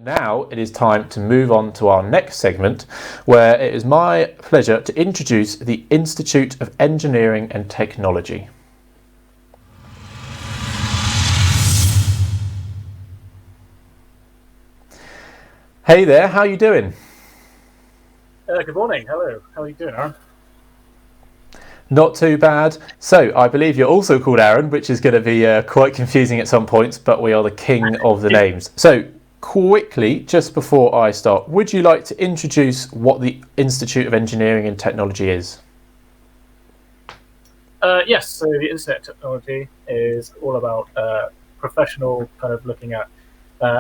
Now it is time to move on to our next segment, where it is my pleasure to introduce the Institute of Engineering and Technology. Hey there, how are you doing? Good morning. Hello. How are you doing, Aaron? Not too bad. So I believe you're also called Aaron, which is going to be quite confusing at some points, but we are the king of the names. So quickly, just before I start, would you like to introduce what the Institute of Engineering and Technology is? Yes. So the internet technology is all about professional kind of looking at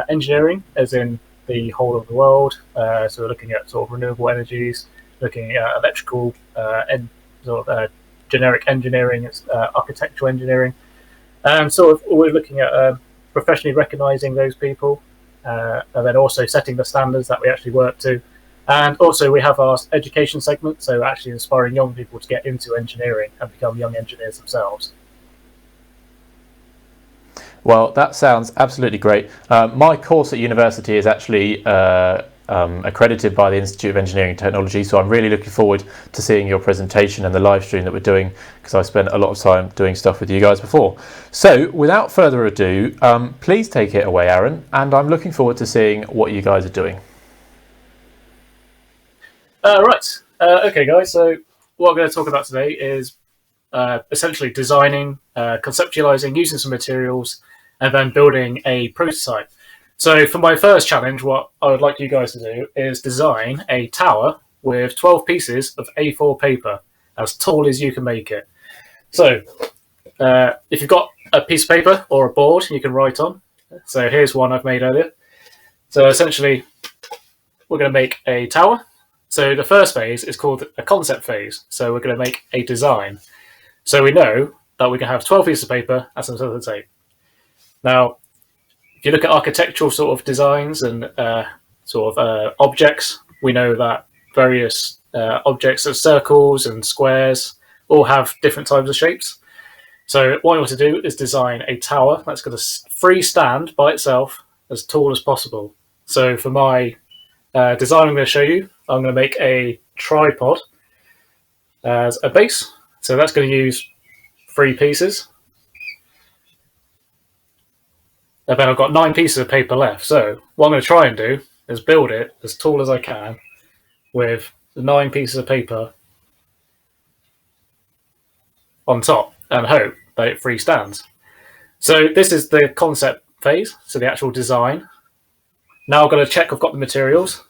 engineering, as in the whole of the world. So we're looking at sort of renewable energies, looking at electrical and sort of generic engineering, architectural engineering, and sort of we're looking at professionally recognizing those people, and then also setting the standards that we actually work to. And also, we have our education segment, so actually inspiring young people to get into engineering and become young engineers themselves. Well, that sounds absolutely great. My course at university is actually accredited by the Institute of Engineering and Technology, so I'm really looking forward to seeing your presentation and the live stream that we're doing, because I spent a lot of time doing stuff with you guys before. So without further ado, please take it away, Aaron, and I'm looking forward to seeing what you guys are doing. Right. Okay, guys. So what I'm going to talk about today is essentially designing, conceptualizing, using some materials, and then building a prototype. So for my first challenge, what I would like you guys to do is design a tower with 12 pieces of A4 paper, as tall as you can make it. So if you've got a piece of paper or a board you can write on. So here's one I've made earlier. So essentially, we're going to make a tower. So the first phase is called a concept phase. So we're going to make a design. So we know that we can have 12 pieces of paper and some sellotape. Now, if you look at architectural sort of designs and objects, we know that various objects of circles and squares all have different types of shapes. So what I want to do is design a tower that's going to freestand by itself as tall as possible. So for my design I'm going to show you, I'm going to make a tripod as a base. So that's going to use 3 pieces. And then I've got 9 pieces of paper left. So what I'm going to try and do is build it as tall as I can with the 9 pieces of paper on top and hope that it freestands. So this is the concept phase, so the actual design. Now I've got to check I've got the materials.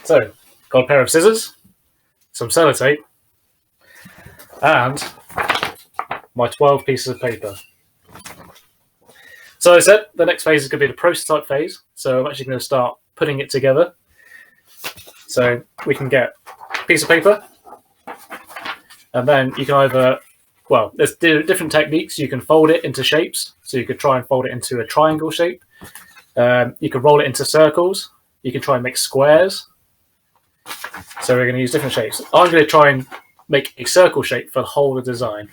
So, got a pair of scissors, some sellotape, and my 12 pieces of paper. So as I said, the next phase is going to be the prototype phase. So I'm actually going to start putting it together. So we can get a piece of paper, and then you can either, well, there's different techniques. You can fold it into shapes. So you could try and fold it into a triangle shape. You can roll it into circles. You can try and make squares. So we're going to use different shapes. I'm going to try and make a circle shape for the whole of the design.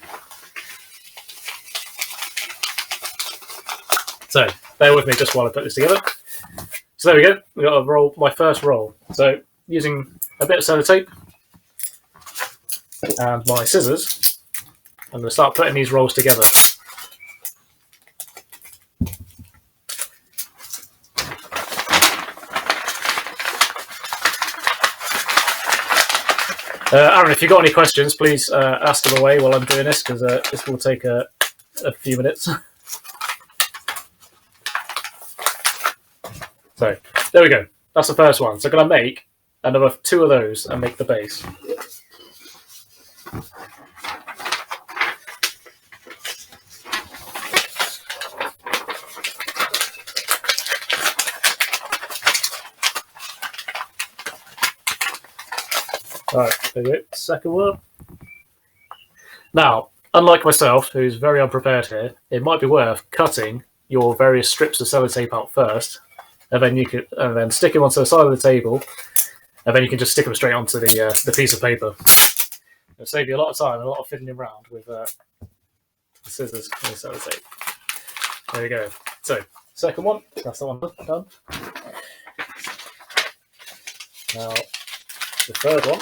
So bear with me just while I put this together. So there we go. We've got to roll my first roll. So using a bit of sellotape and my scissors, I'm going to start putting these rolls together. Aaron, if you've got any questions, please ask them away while I'm doing this, because this will take a few minutes. So there we go. That's the first one. So I'm going to make another 2 of those and make the base. Right, there we go. Second one. Now, unlike myself, who's very unprepared here, it might be worth cutting your various strips of sellotape out first, and then stick them onto the side of the table, and then you can just stick them straight onto the piece of paper. It'll save you a lot of time and a lot of fiddling around with the scissors and the sellotape. There we go. So, second one, that's the one done. Now, the third one.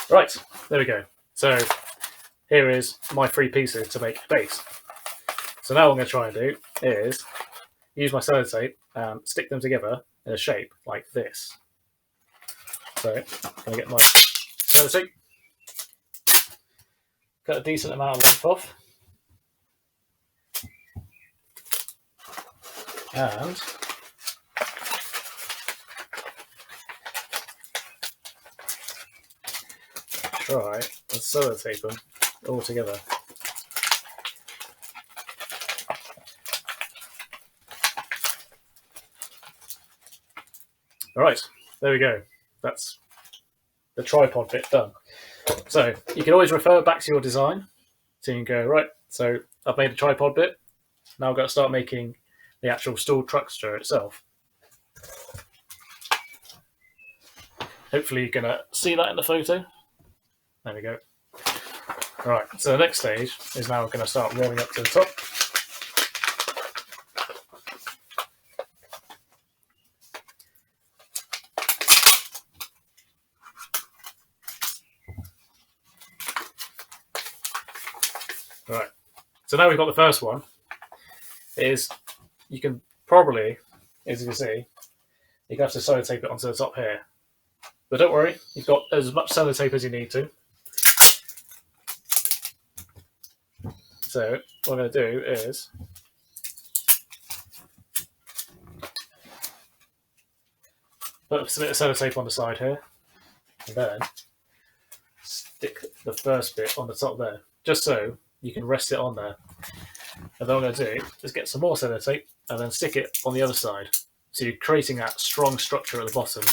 Right, there we go. So, here is my 3 pieces to make a base. So now what I'm going to try and do is use my sellotape and stick them together in a shape like this. So I'm going to get my sellotape, cut a decent amount of length off, and try and sellotape them all together. Alright, there we go. That's the tripod bit done. So you can always refer back to your design. So you can go, right, so I've made the tripod bit. Now I've got to start making the actual stool structure itself. Hopefully you can see that in the photo. There we go. Right, so the next stage is now we're going to start rolling up to the top. Right, so now we've got the first one. Is you can probably, as you can see, you have to sellotape it onto the top here. But don't worry, you've got as much sellotape as you need to. So what I'm going to do is put a bit of sellotape on the side here, and then stick the first bit on the top there, just so you can rest it on there. And then what I'm going to do is get some more sellotape and then stick it on the other side. So you're creating that strong structure at the bottom.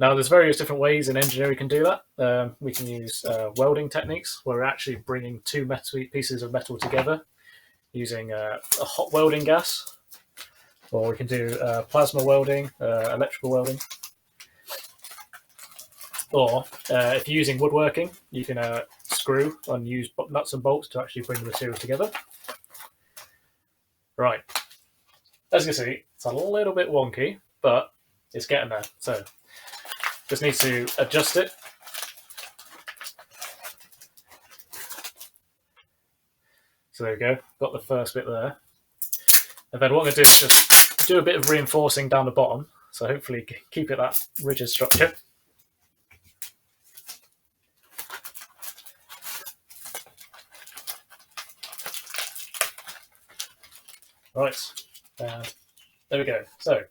Now there's various different ways in engineering we can do that. We can use welding techniques where we're actually bringing 2 pieces of metal together using a hot welding gas. Or we can do plasma welding, electrical welding. Or if you're using woodworking, you can screw and use nuts and bolts to actually bring the material together. Right, as you can see, it's a little bit wonky, but it's getting there. So just need to adjust it. So there we go, got the first bit there. And then what I'm going to do is just do a bit of reinforcing down the bottom, so hopefully keep it that rigid structure. Right, there we go. So,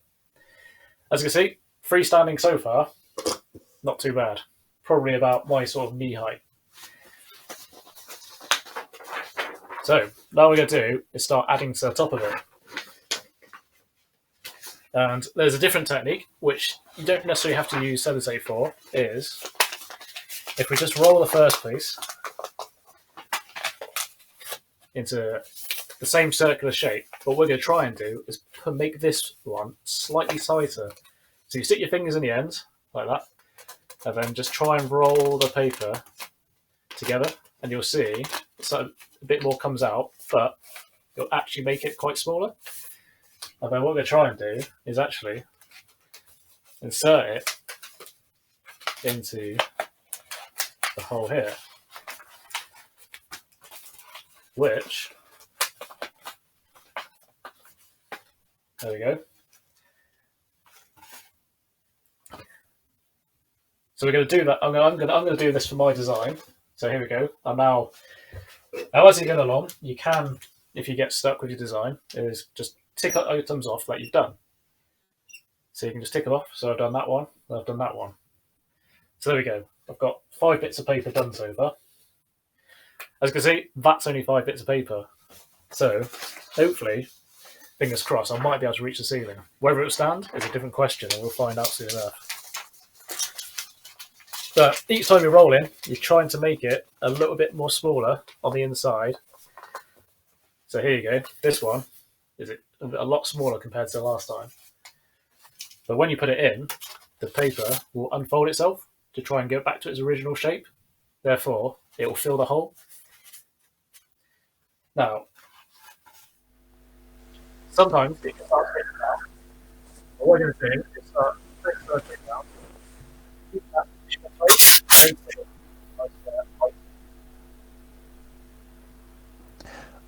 as you can see, freestanding so far, not too bad. Probably about my sort of knee height. So, now what we're going to do is start adding to the top of it. And there's a different technique, which you don't necessarily have to use sellotape for, is if we just roll the first piece into the same circular shape, what we're going to try and do is make this one slightly tighter. So you stick your fingers in the end, like that, and then just try and roll the paper together, and you'll see so a bit more comes out, but you'll actually make it quite smaller. And then what we're going to try and do is actually insert it into the hole here, which, there we go. So we're going to do that. I'm going to do this for my design. So here we go. Now as you go along, you can, if you get stuck with your design, is just tick items off that you've done. So you can just tick them off. So I've done that one, and I've done that one. So there we go. I've got 5 bits of paper done so far. As you can see, that's only 5 bits of paper. So hopefully, fingers crossed, I might be able to reach the ceiling. Whether it will stand is a different question, and we'll find out soon enough. But each time you roll in, you're trying to make it a little bit more smaller on the inside. So here you go. This one is a lot smaller compared to the last time. But when you put it in, the paper will unfold itself to try and get back to its original shape. Therefore, it will fill the hole. Now, sometimes it can start taking out. But what I'm going to do is start taking out. Keep that additional plate.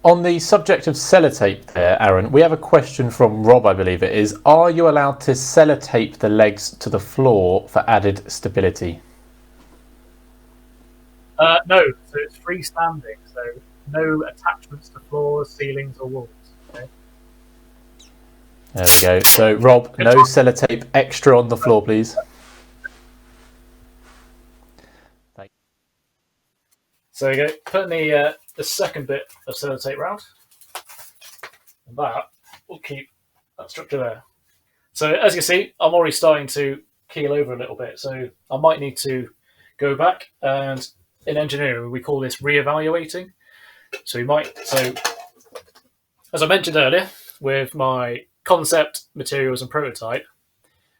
On the subject of sellotape there, Aaron, we have a question from Rob, I believe it is. Are you allowed to sellotape the legs to the floor for added stability? No, so it's freestanding, so no attachments to floors, ceilings, or walls. Okay? There we go. So, Rob, no sellotape extra on the floor, please. So you go, putting the second bit of sellotape round, and that will keep that structure there. So as you can see, I'm already starting to keel over a little bit, so I might need to go back, and in engineering we call this re-evaluating. So as I mentioned earlier, with my concept, materials and prototype,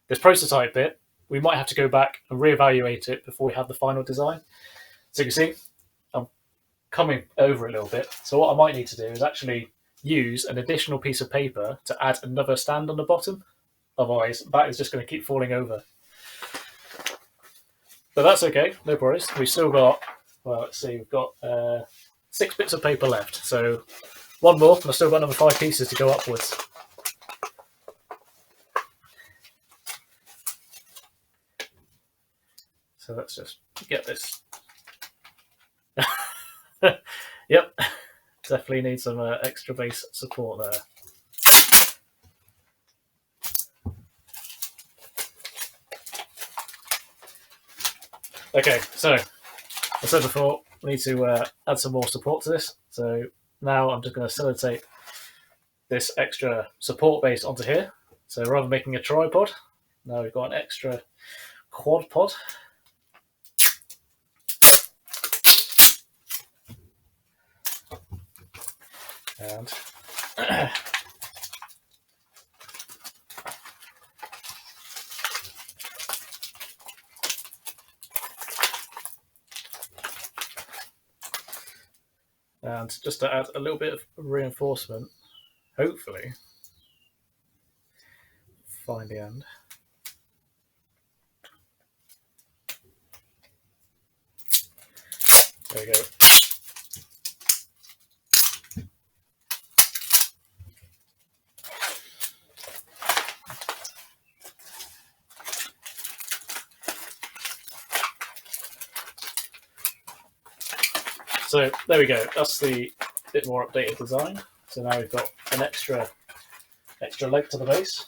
this prototype bit, we might have to go back and re-evaluate it before we have the final design. So you can see, I'm coming over a little bit. So what I might need to do is actually use an additional piece of paper to add another stand on the bottom. Otherwise, that is just going to keep falling over. But that's okay, no worries. We've still got, well, let's see, we've got 6 bits of paper left. So one more, and I've still got another 5 pieces to go upwards. So let's just get this. Yep, definitely need some extra base support there. Okay, so I said before, we need to add some more support to this. So now I'm just going to sellotape this extra support base onto here. So rather than making a tripod, now we've got an extra quad pod. And and just to add a little bit of reinforcement, hopefully find the end. There we go. So there we go. That's the bit more updated design. So now we've got an extra leg to the base,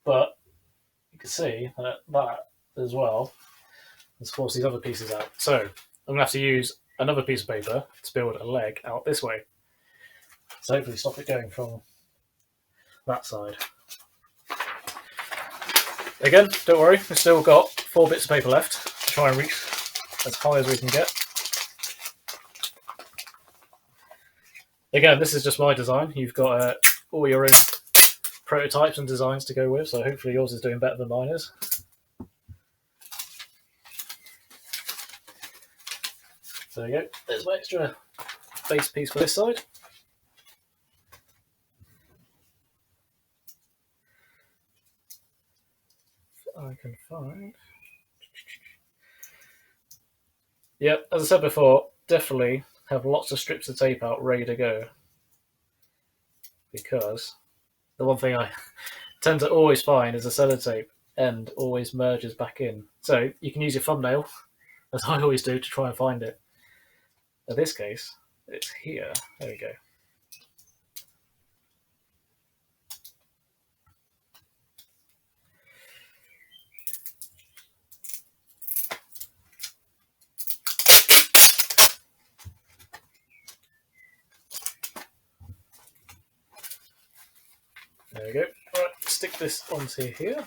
but you can see that as well has forced these other pieces out. So I'm going to have to use another piece of paper to build a leg out this way. So hopefully stop it going from that side. Again, don't worry, we've still got 4 bits of paper left to try and reach as high as we can get. Again, this is just my design. You've got all your own prototypes and designs to go with, so hopefully yours is doing better than mine is. So there you go. There's my extra base piece for this side. I can find. Yep, as I said before, definitely have lots of strips of tape out ready to go, because the one thing I tend to always find is the sellotape end always merges back in. So you can use your thumbnail, as I always do, to try and find it. In this case, it's here. There we go. There we go. All right, stick this onto here.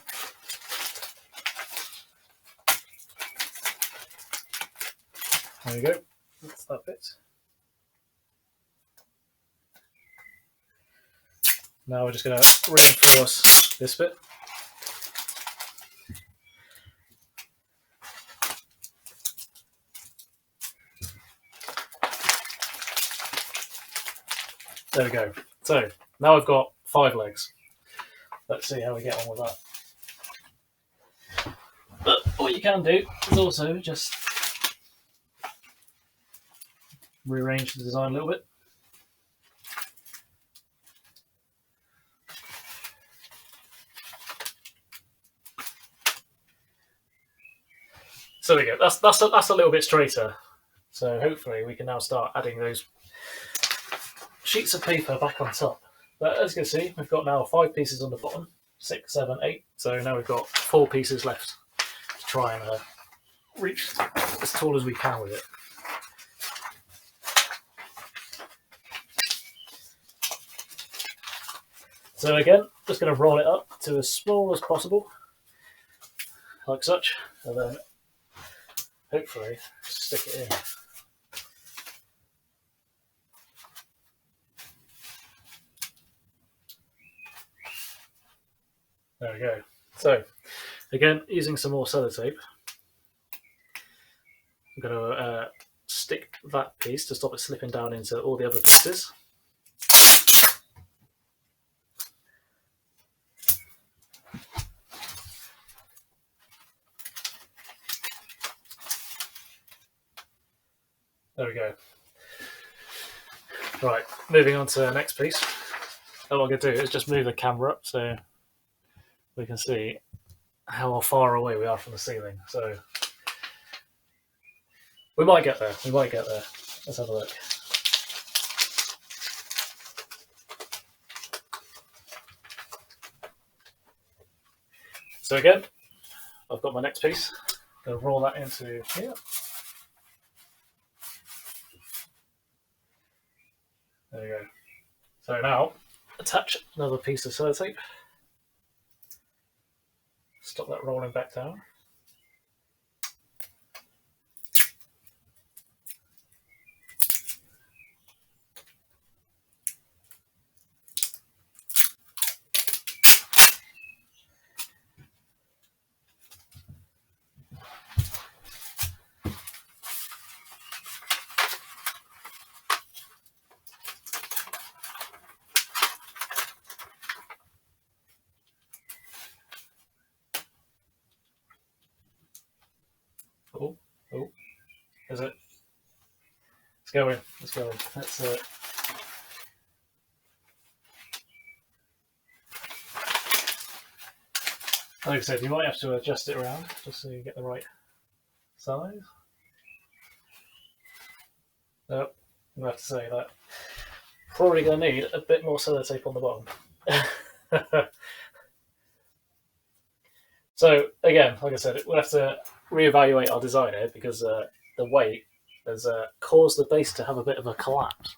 There we go. That's that bit. Now we're just going to reinforce this bit. There we go. So now I've got 5 legs. Let's see how we get on with that. But what you can do is also just rearrange the design a little bit. So there we go. That's a little bit straighter. So hopefully we can now start adding those sheets of paper back on top. But as you can see, we've got now 5 pieces on the bottom, 6, 7, 8. So now we've got 4 pieces left to try and reach as tall as we can with it. So again, just going to roll it up to as small as possible, like such, and then hopefully stick it in. There we go. So again, using some more sellotape, I'm going to stick that piece to stop it slipping down into all the other pieces. There we go. Right, moving on to the next piece. What I'm going to do is just move the camera up so we can see how far away we are from the ceiling. So we might get there. We might get there. Let's have a look. So again, I've got my next piece. I'm going to roll that into here. There we go. So now, attach another piece of sellotape. Stop that rolling back down. Oh, is it? Let's go in. Let's go in. That's it. Like I said, you might have to adjust it around just so you get the right size. Nope, I'm going to have to say that. Probably going to need a bit more sellotape on the bottom. So again, like I said, we'll have to reevaluate our design here because the weight has caused the base to have a bit of a collapse.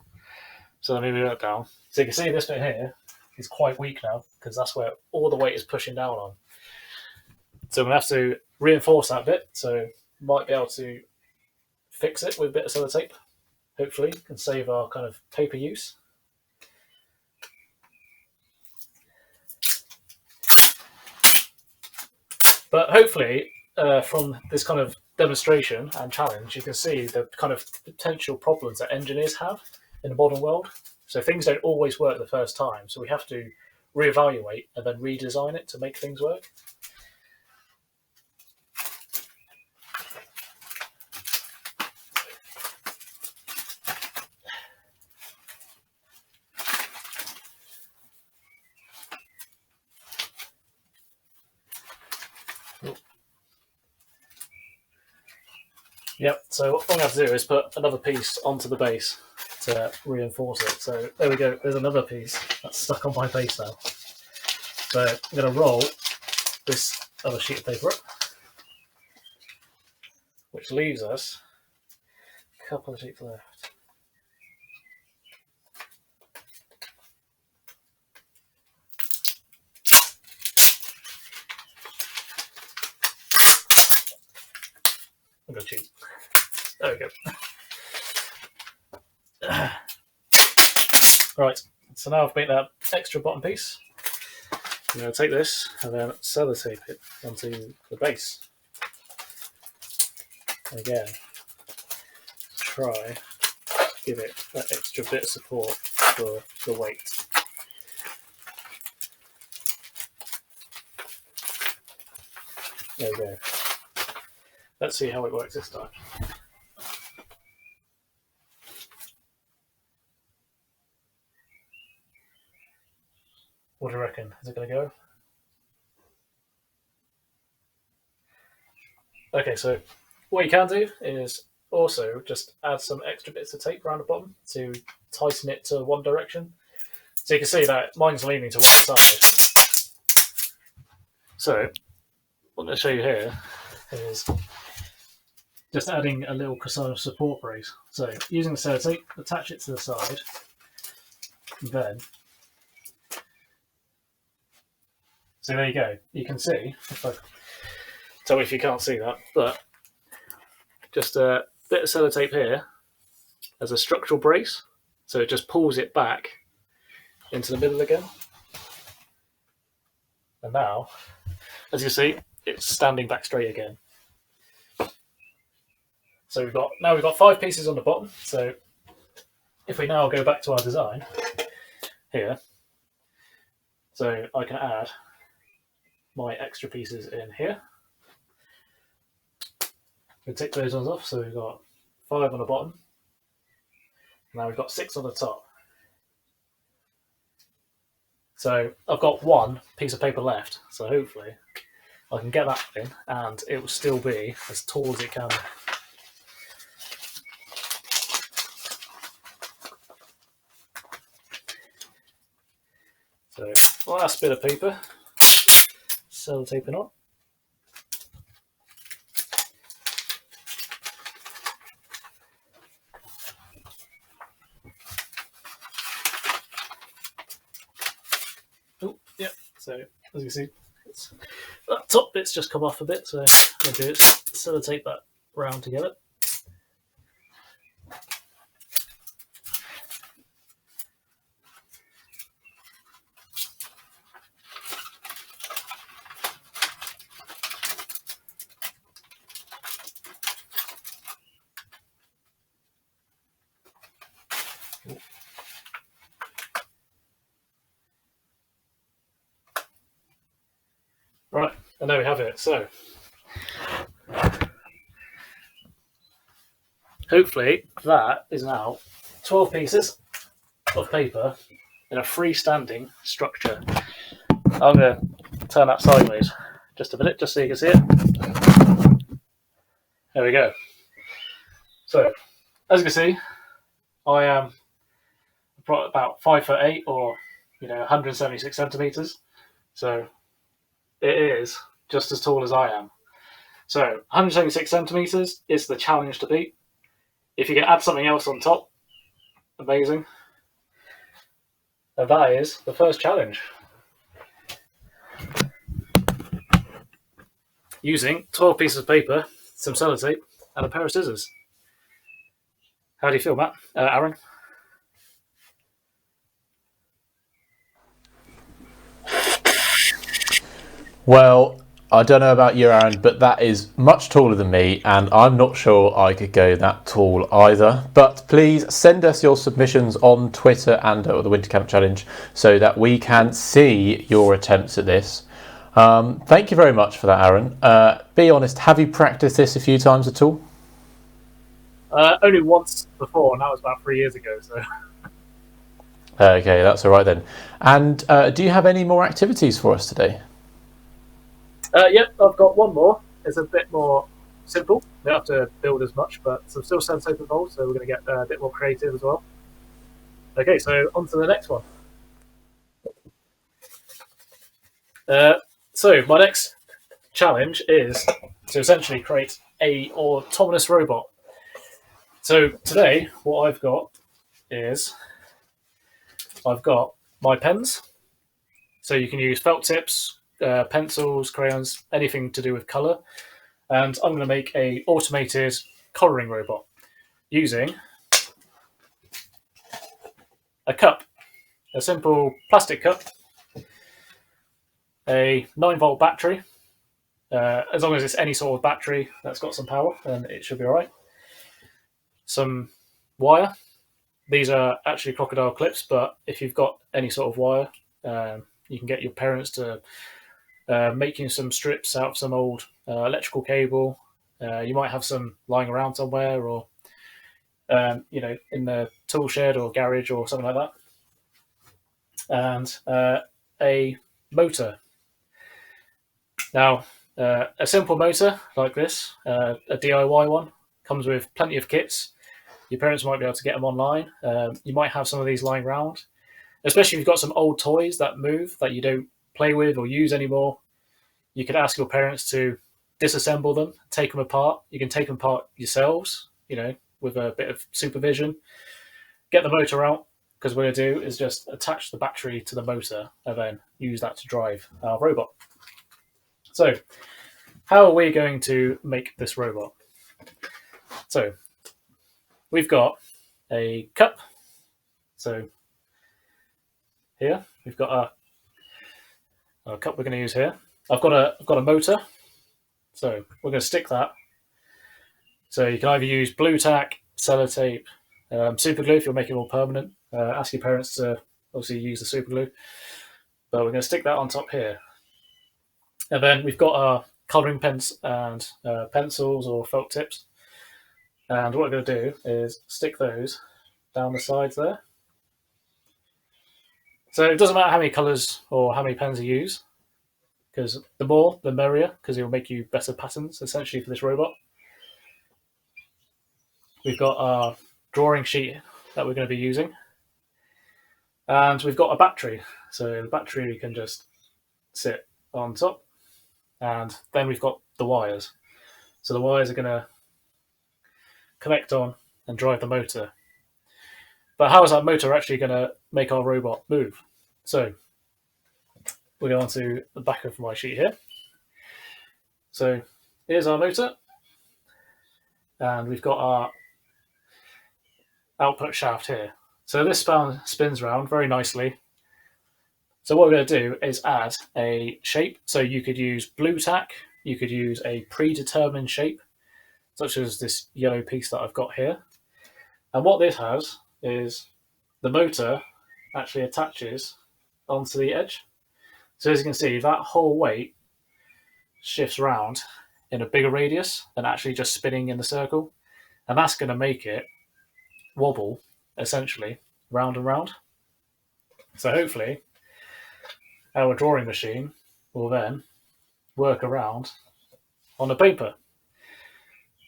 So let me move that down. So you can see this bit here is quite weak now because that's where all the weight is pushing down on. So we'll have to reinforce that bit. So might be able to fix it with a bit of sellotape. Hopefully, and save our kind of paper use. But hopefully, from this kind of demonstration and challenge, you can see the kind of potential problems that engineers have in the modern world. So things don't always work the first time. So we have to reevaluate and then redesign it to make things work. Yep, so what I'm going to have to do is put another piece onto the base to reinforce it. So there we go, there's another piece that's stuck on my base now. So I'm going to roll this other sheet of paper up, which leaves us a couple of sheets left. I'm going to cheat. There we go. Right, so now I've made that extra bottom piece. I'm going to take this and then sellotape it onto the base. Again, try to give it that extra bit of support. for the weight. There we go. Let's see how it works this time. What do you reckon? Is it going to go? Okay, so what you can do is also just add some extra bits of tape around the bottom to tighten it to one direction. So you can see that mine's leaning to one side. So what I'm going to show you here is just adding a little croissant support brace. So using the sellotape, attach it to the side, then so there you go. You can see, tell me if you can't see that, but just a bit of sellotape here as a structural brace. So it just pulls it back into the middle again. And now, as you see, it's standing back straight again. So we've got 5 pieces on the bottom. So if we now go back to our design here, so I can add my extra pieces in here. We take those ones off, so we've got 5 on the bottom. Now we've got 6 on the top. So I've got 1 piece of paper left, so hopefully I can get that in and it will still be as tall as it can. So last bit of paper, sellotaping on. Oh, yeah, so as you can see, that top bit's just come off a bit, so what I'm going to do is sellotape that round together. Right, and there we have it. So hopefully that is now 12 pieces of paper in a freestanding structure. I'm going to turn that sideways just a minute, just so you can see it. There we go. So, as you can see, I am about 5'8" or 176 centimeters. So it is just as tall as I am. So 176 centimeters is the challenge to beat. If you can add something else on top, amazing. And that is the first challenge. Using 12 pieces of paper, some sellotape, and a pair of scissors. How do you feel, Matt? Aaron? Well, I don't know about you, Aaron, but that is much taller than me, and I'm not sure I could go that tall either. But please send us your submissions on Twitter and the Winter Camp Challenge so that we can see your attempts at this. Thank you very much for that, Aaron. Be honest, have you practiced this a few times at all? Only once before, and that was about 3 years ago. So. Okay, that's all right then. And do you have any more activities for us today? Yep, I've got one more. It's a bit more simple. You don't have to build as much, but some still sellotape involved, so we're going to get a bit more creative as well. Okay, so on to the next one. So my next challenge is to essentially create a autonomous robot. So today, what I've got is I've got my pens. So you can use felt tips, pencils, crayons, anything to do with colour. And I'm going to make a automated colouring robot using a cup, a simple plastic cup, a 9-volt battery. As long as it's any sort of battery that's got some power, then it should be all right. Some wire, These are actually crocodile clips, but if you've got any sort of wire, you can get your parents to make you some strips out of some old electrical cable. You might have some lying around somewhere, or in the tool shed or garage or something like that, and a motor. Now, a simple motor like this, a DIY one, comes with plenty of kits. Your parents might be able to get them online. You might have some of these lying around, especially if you've got some old toys that move that you don't play with or use anymore. You could ask your parents to disassemble them, take them apart. You can take them apart yourselves, with a bit of supervision. Get the motor out, because what we're going to do is just attach the battery to the motor and then use that to drive our robot. So, how are we going to make this robot? So, we've got a cup. So, here we've got our cup we're going to use here. I've got a motor. So, we're going to stick that. So, you can either use blue tack, sellotape, super glue if you're making it more permanent. Ask your parents to obviously use the super glue. But we're going to stick that on top here. And then we've got our colouring pens and pencils or felt tips. And what we're going to do is stick those down the sides there. So it doesn't matter how many colours or how many pens you use, because the more, the merrier, because it will make you better patterns, essentially, for this robot. We've got our drawing sheet that we're going to be using. And we've got a battery. So the battery can just sit on top. And then we've got the wires. So the wires are going to connect on and drive the motor. But how is that motor actually going to make our robot move? So we'll go on to the back of my sheet here. So here's our motor. And we've got our output shaft here. So this spins around very nicely. So what we're going to do is add a shape. So you could use blue tack, you could use a predetermined shape, such as this yellow piece that I've got here. And what this has is the motor actually attaches onto the edge. So as you can see, that whole weight shifts around in a bigger radius than actually just spinning in the circle. And that's going to make it wobble, essentially, round and round. So hopefully our drawing machine will then work around on the paper.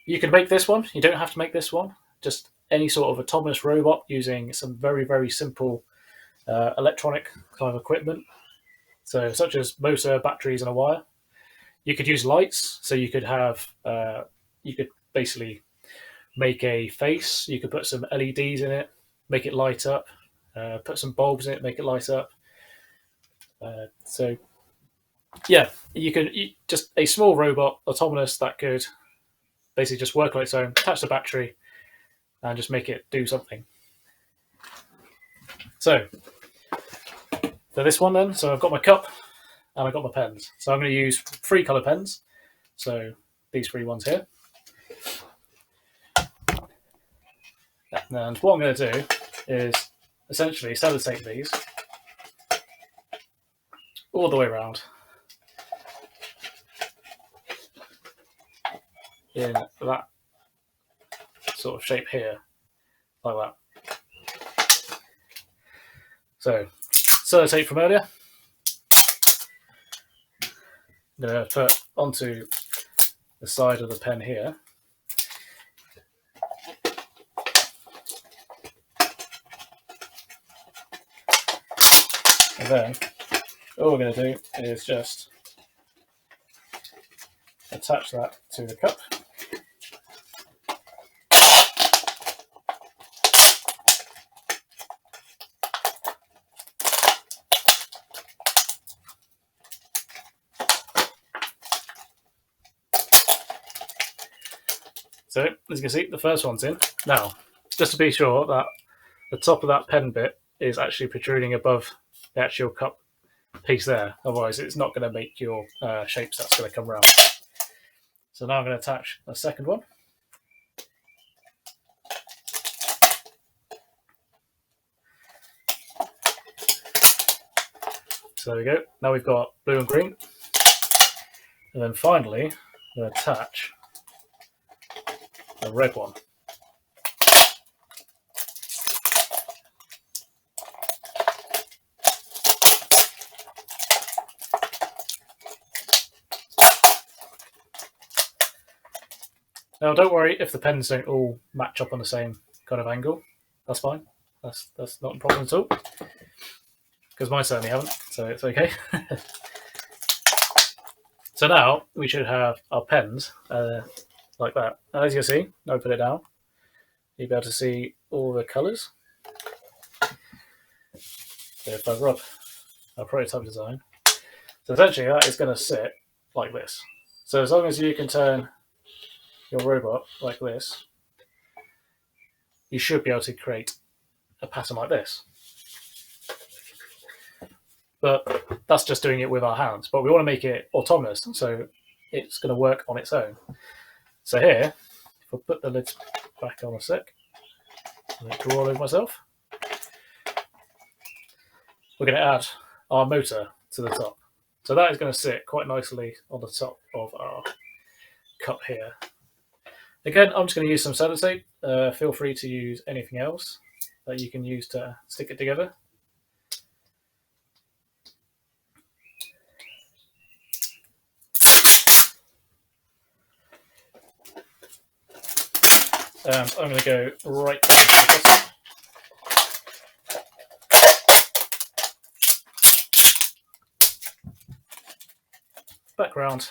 You can make this one. You don't have to make this one. Just any sort of autonomous robot using some very, very simple electronic kind of equipment. So such as motor, batteries, and a wire. You could use lights. So you could have, you could basically make a face. You could put some LEDs in it, make it light up. Put some bulbs in it, make it light up. So yeah, you could just a small robot, autonomous, that could basically just work on its own, attach the battery, and just make it do something. So for this one then, so I've got my cup and I've got my pens. So I'm going to use 3 colour pens. So these 3 ones here. And what I'm going to do is essentially sellotape these all the way around in that sort of shape here, like that. So, sellotape from earlier, I'm going to put onto the side of the pen here. And then all we're going to do is just attach that to the cup. So, as you can see, the first one's in. Now, just to be sure that the top of that pen bit is actually protruding above the actual cup piece there. Otherwise, it's not going to make your shapes that's going to come around. So now I'm going to attach a second one. So there we go. Now we've got blue and green. And then finally, we'll attach the red one. Now, don't worry if the pens don't all match up on the same kind of angle. That's fine. That's not a problem at all. Because mine certainly haven't, so it's okay. So now we should have our pens like that. And as you can see, now I put it down, you'll be able to see all the colours. So if I rub our prototype design, so essentially that is going to sit like this. So as long as you can turn your robot like this, you should be able to create a pattern like this. But that's just doing it with our hands. But we want to make it autonomous, so it's going to work on its own. So here, if I put the lids back on a sec, I'm going to draw all over myself. We're going to add our motor to the top. So that is going to sit quite nicely on the top of our cup here. Again, I'm just going to use some sellotape. Feel free to use anything else that you can use to stick it together. And I'm going to go right down to the bottom. Background.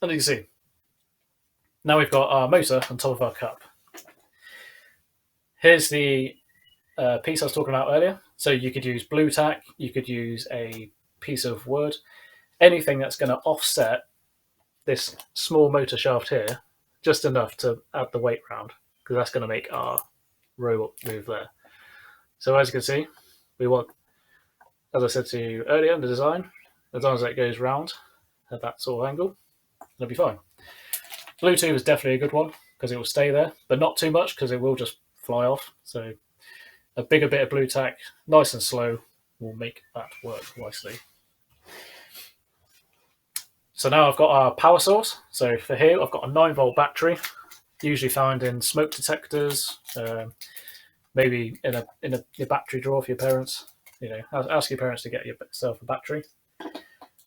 And you can see, now we've got our motor on top of our cup. Here's the piece I was talking about earlier. So you could use blue tack, you could use a piece of wood, anything that's going to offset this small motor shaft here, just enough to add the weight round, because that's going to make our robot move there. So as you can see, we want, as I said to you earlier in the design, as long as it goes round at that sort of angle, it'll be fine. Bluetooth is definitely a good one because it will stay there, but not too much because it will just fly off. So a bigger bit of blue tack, nice and slow, will make that work nicely. So now I've got our power source. So for here, I've got a 9-volt battery, usually found in smoke detectors, maybe in your battery drawer for your parents. You know, ask your parents to get yourself a battery.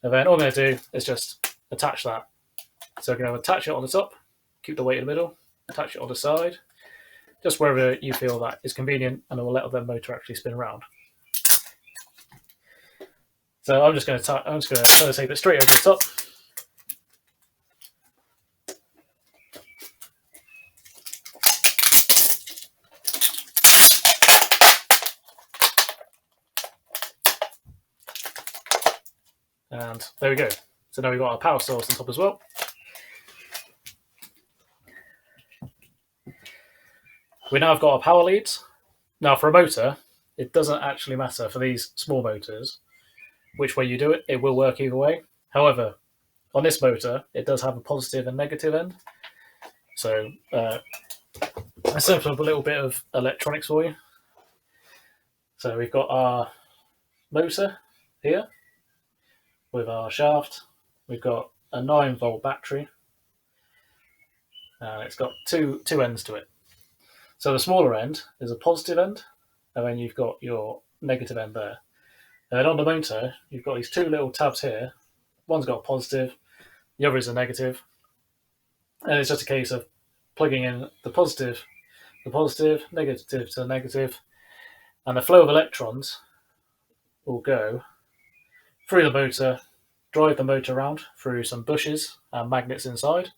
And then all I'm going to do is just attach that. So I'm going to attach it on the top, keep the weight in the middle, attach it on the side, just wherever you feel that is convenient, and it will let the motor actually spin around. So I'm just going to sellotape it straight over the top. And there we go. So now we've got our power source on top as well. We now have got our power leads. Now for a motor, it doesn't actually matter for these small motors which way you do it, it will work either way. However, on this motor, it does have a positive and negative end. So let's open up a little bit of electronics for you. So we've got our motor here with our shaft. We've got a 9-volt battery. It's got two ends to it. So the smaller end is a positive end, and then you've got your negative end there. And then on the motor, you've got these two little tabs here. One's got a positive, the other is a negative. And it's just a case of plugging in the positive, negative to the negative, and the flow of electrons will go through the motor, drive the motor around through some bushes and magnets inside,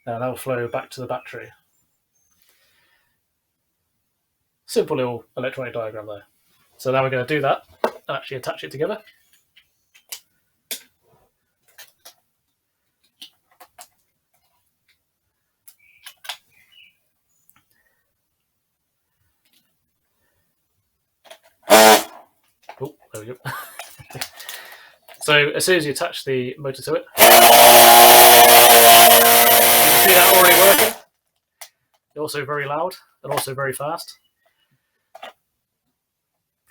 and that will flow back to the battery. Simple little electronic diagram there. So now we're going to do that and actually attach it together. Oh, there we go. So as soon as you attach the motor to it, you can see that already working. Also very loud and also very fast.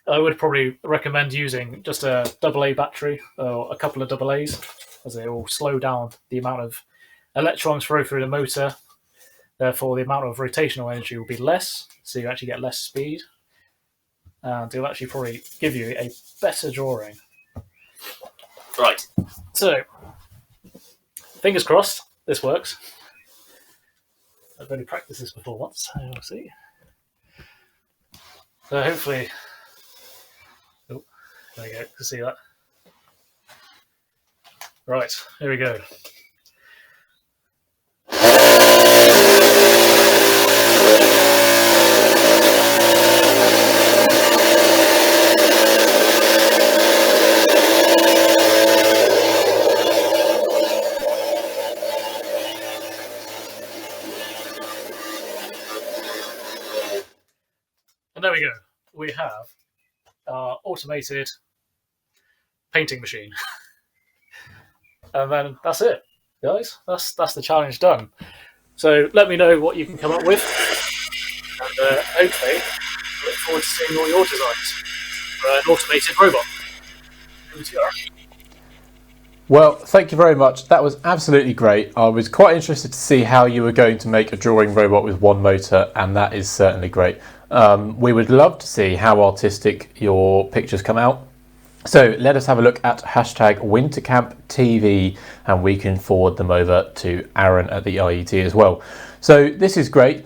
I would probably recommend using just a AA battery or a couple of AA's, as they will slow down the amount of electrons flow through the motor. Therefore, the amount of rotational energy will be less, so you actually get less speed, and it'll actually probably give you a better drawing. Right. So, fingers crossed, this works. I've only practiced this before once, so we'll see. So hopefully, oh, there we go, can see that. Right, here we go. And there we go. We have our automated painting machine. And then that's it, guys. That's the challenge done. So let me know what you can come up with, and hopefully I look forward to seeing all your designs for an automated robot. Over to you, Aaron. Well, thank you very much. That was absolutely great. I was quite interested to see how you were going to make a drawing robot with one motor, and that is certainly great. We would love to see how artistic your pictures come out. So let us have a look at #WinterCampTV, and we can forward them over to Aaron at the IET as well. So this is great.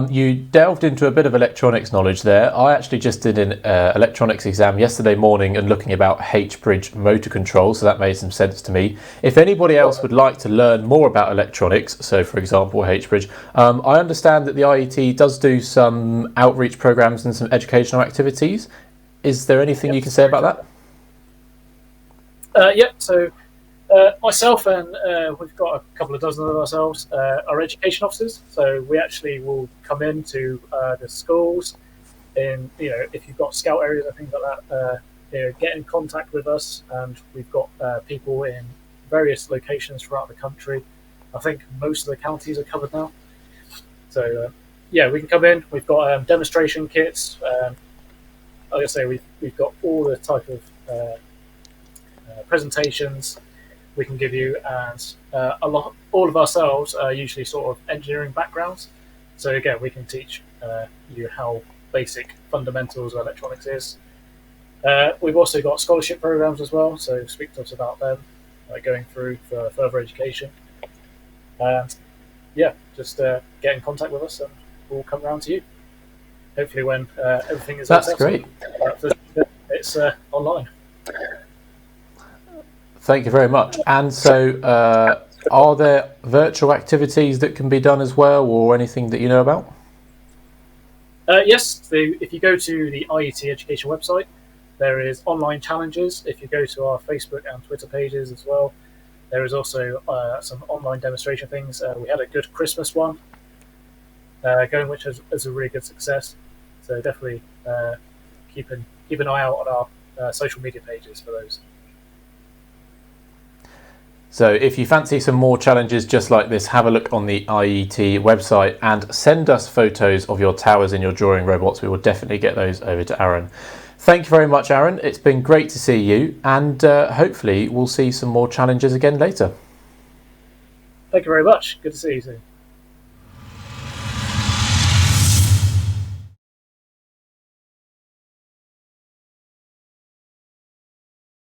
You delved into a bit of electronics knowledge there. I actually just did an electronics exam yesterday morning and looking about H-bridge motor control, so that made some sense to me. If anybody else would like to learn more about electronics, so for example H-bridge, I understand that the IET does do some outreach programs and some educational activities. Is there anything you can say about that? So myself and we've got a couple of dozen of ourselves are education officers. So we actually will come into the schools, if you've got scout areas or things like that, get in contact with us, and we've got people in various locations throughout the country. I think most of the counties are covered now. So we can come in. We've got demonstration kits. Like I say, we've got all the type of presentations we can give you, and all of ourselves are usually sort of engineering backgrounds. So again, we can teach you how basic fundamentals of electronics is. We've also got scholarship programs as well, so speak to us about them, going through for further education. And just get in contact with us, and we'll come around to you. Hopefully, when everything is that's great. It's online. Thank you very much. And so, are there virtual activities that can be done as well, or anything that you know about? Yes, if you go to the IET Education website, there is online challenges. If you go to our Facebook and Twitter pages as well, there is also some online demonstration things. We had a good Christmas one going, which was a really good success. So definitely keep an eye out on our social media pages for those. So if you fancy some more challenges just like this, have a look on the IET website and send us photos of your towers and your drawing robots. We will definitely get those over to Aaron. Thank you very much, Aaron. It's been great to see you, and hopefully we'll see some more challenges again later. Thank you very much. Good to see you soon.